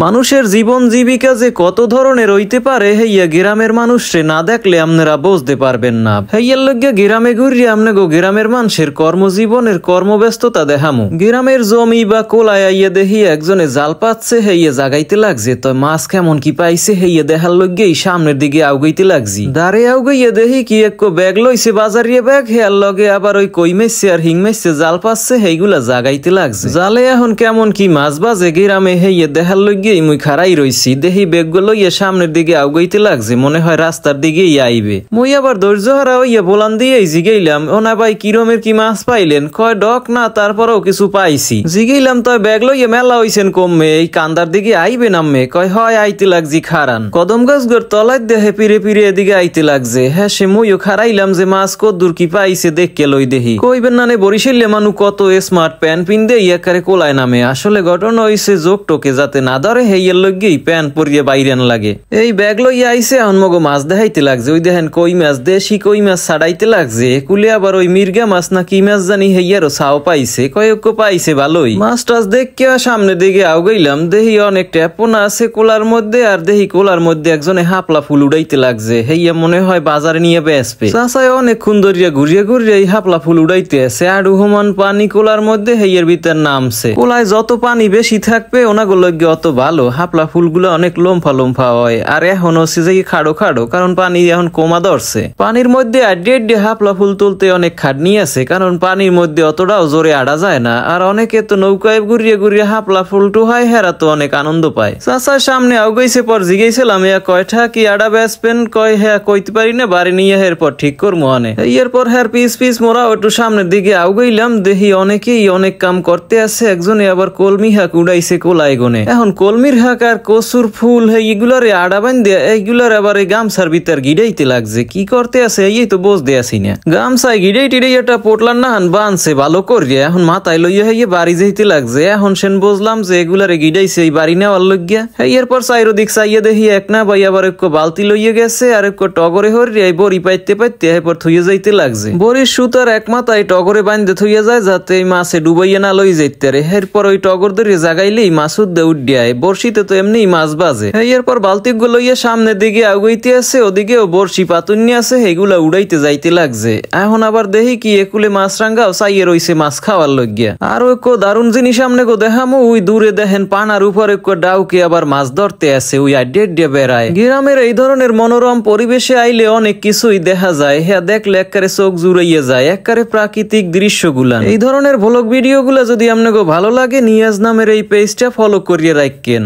মানুষের জীবন জীবিকা যে কত ধরনের হইতে পারে হেইয়া গ্রামের মানুষরে না দেখলে আপনারা বুঝতে পারবেন না। হেইয়ার লগে গ্রামে ঘুরিয়ে আমনে গো গ্রামের মানুষের কর্মজীবনের কর্মব্যস্ততা দেখামু। গ্রামের জমি বা কোলায় আইয়া দেখি একজনে জাল পাচ্ছে হেইয়া জাগাইতে লাগছে, তো মাছ কেমন কি পাইছে হেইয়া দেখার লগেই সামনের দিকে আউগাইতে লাগছি। দাঁড়ে আউগাইয়া দেখি কি এক ব্যাগ লইছে বাজারিয়া ব্যাগ, হেয়ার লগে আবার ওই কই মেসছে আর হিং মেসছে জাল পাচ্ছে হেইগুলা জাগাইতে লাগছে। জালে এখন কেমন কি মাছ বাজে গ্রামে হেইয়া দেখার লগেই মুই খাড়াই রইছি। দেখি ব্যাগগুলো লইয়া সামনের দিকে আউগাইতে লাগছে, মনে হয় রাস্তার দিকেই আইবে। মুই আবার ধৈর্য হারা হইয়া বলান দিয়েই জিগাইলাম, ও না ভাই কিরমের কি মাছ পাইলেন? কয় ডক না, তারপরেও কিছু পাইছি। জিগাইলাম তয় ব্যাগ লইয়া মেলা হইছেন কমে, এই কান্দার দিকে আইবে নামে? কয় হয় আইতে লাগছি খারান। কদম গাছ গোর তলায় দেহে পিড়ে পিড়ে এদিকে আইতে লাগছে। হ্যাঁ সে মুইও খারাইলাম যে মাছ কদ্দুর কি পাইছে দেখকে লই দেখি। কইবেন না বরিশালে মানু কত স্মার্ট প্যান্ট পিনদে ইয়াকারে কোলায় নামে। আসলে ঘটনা হইছে যোগ টোকে যাতে না ধরে হেইয়ের লগেই প্যান্ট পরিয়ে বাইরেন লাগে। এই ব্যাগ লইয়া আইসে এখন মগো মাছ দেখাইতে লাগছে। ওই দেখেন কই মাছ, দেশি কই মাছ ছাড়াইতে লাগছে। কুলে আবার ওই মির্গা মাছ না কি মাছ জানি হেইয়ারও ছাও পাইছে, কয়েক পাইছে ভালোই। মাছ টাছ দেখে সামনে দিকে আউগাইলাম, দেখি অনেক ট্যাপোনা আছে কোলার মধ্যে, আর দেখি কোলার মধ্যে একজনে হাপলা ফুল উড়াইতে লাগছে। হেইয়া মনে হয় বাজারে নিয়ে বেসবে। চাচায় অনেকক্ষণ ধরিয়া ঘুরিয়ে ঘুরিয়ে এই হাপলা ফুল উড়াইতে আছে। আর হুমান পানি কোলার মধ্যে হেইয়ের ভিতর নামছে। কোলায় যত পানি বেশি থাকবে ওনাগুলো অত ভালো। হাপলা ফুলগুলো অনেক লম্ফা লম্ফা হয়, আর এখন হচ্ছে যে খাড়ো খাড়ো, কারণ পানি এখন কমা ধরছে। পানির মধ্যে আড্ডি আড্ডি হাপলা ফুল তুলতে অনেক খাটনি আছে, কারণ পানির মধ্যে অতটাও জোরে আড়া যায় না। আর অনেকে তো নৌকায় ঘুরিয়ে ঘুরিয়ে হাপলা ফুল টু হয়, হেরা তো অনেক আনন্দ পায়। চাচার সামনে আউগাইছে পর জিগাইছিলাম, ইয়া কয়টা কি আড়া বেসবেন? কয় হ্যাঁ কইতে পারি না, বাড়ি নিয়ে এরপর ঠিক করবো আনে। এরপর হ্যার পিস পিস মোরা একটু সামনের দিকে আউগাইলাম, দেখি অনেকেই অনেক কাম করতে আছে। একজনে আবার কলমি হাক উড়াইছে কোলায় গনে। এখন কলমির হাক আর কচুর ফুল এইগুলারে আড়া বান্ধে এইগুলার আবার এই গামছার ভিতর গিড়াইতে লাগছে। কি করতে আছে এই তো বুঝতে আসি না। গামছায় গিড়াই টিড়াই একটা পোটলার নাহান বানছে ভালো করিয়া, এখন মাথায় লইয়া হইয়া বাড়ি যাইতে লাগছে। এখন সেন বুঝলাম যে এগুলারে গিড়াইছে এই বাড়ি নেওয়ার লইয়া। এরপর চাইরো দিক চাইয়া দেখি এক না ভাই আবার এক বালতি লইয়া গেছে, আর এক টগরে হরিয়া বড়ি পাইতে পাইতে এরপর থুইয়া যাইতে লাগছে। বড়ির সুতার এক মাথায় টগরে বান্ধে থুইয়া যায় যাতে এই মাছে ডুবাইয়া না লই যাইতে রে। এরপর ওই টগর ধরে জাগাইলেই মাছ উদ্দে উড্ডিয়ায়। বর্ষিতে তো এমনি মাছ বাজে। এরপর বালতি গুলো লইয়া সামনের দিকে আগুইতে আছে, ওদিকেও বর্ষি পাতুন্নি আছে, এগুলা উড়াইতে যাইতে লাগছে। এখন আবার দেখি কি একুলে মাছ রাঙ্গাও চাইয়ে রইছে মাছ খাওয়ার লইয়া। আর এক দারুণ জিনিস সামনে গো দেখামো, ওই দূরে দেখেন পানার উপর এক ডাউকে আবার মাছ ধরতে আছে, ওই আড্ডে আড্ডে বেড়ায়। গ্রামের এই ধরনের মনোরম পরিবেশে আইলে অনেক কিছুই দেখা যায়। হ্যাঁ দেখলে একবারে চোখ জুড়াইয়া যায়, একবারে প্রাকৃতিক দৃশ্যগুলা। এই ধরনের ভ্লগ ভিডিও গুলা যদি আপনাকে ভালো লাগে, নিয়াজ নামের এই পেজটা ফলো করিয়ে রাখেন।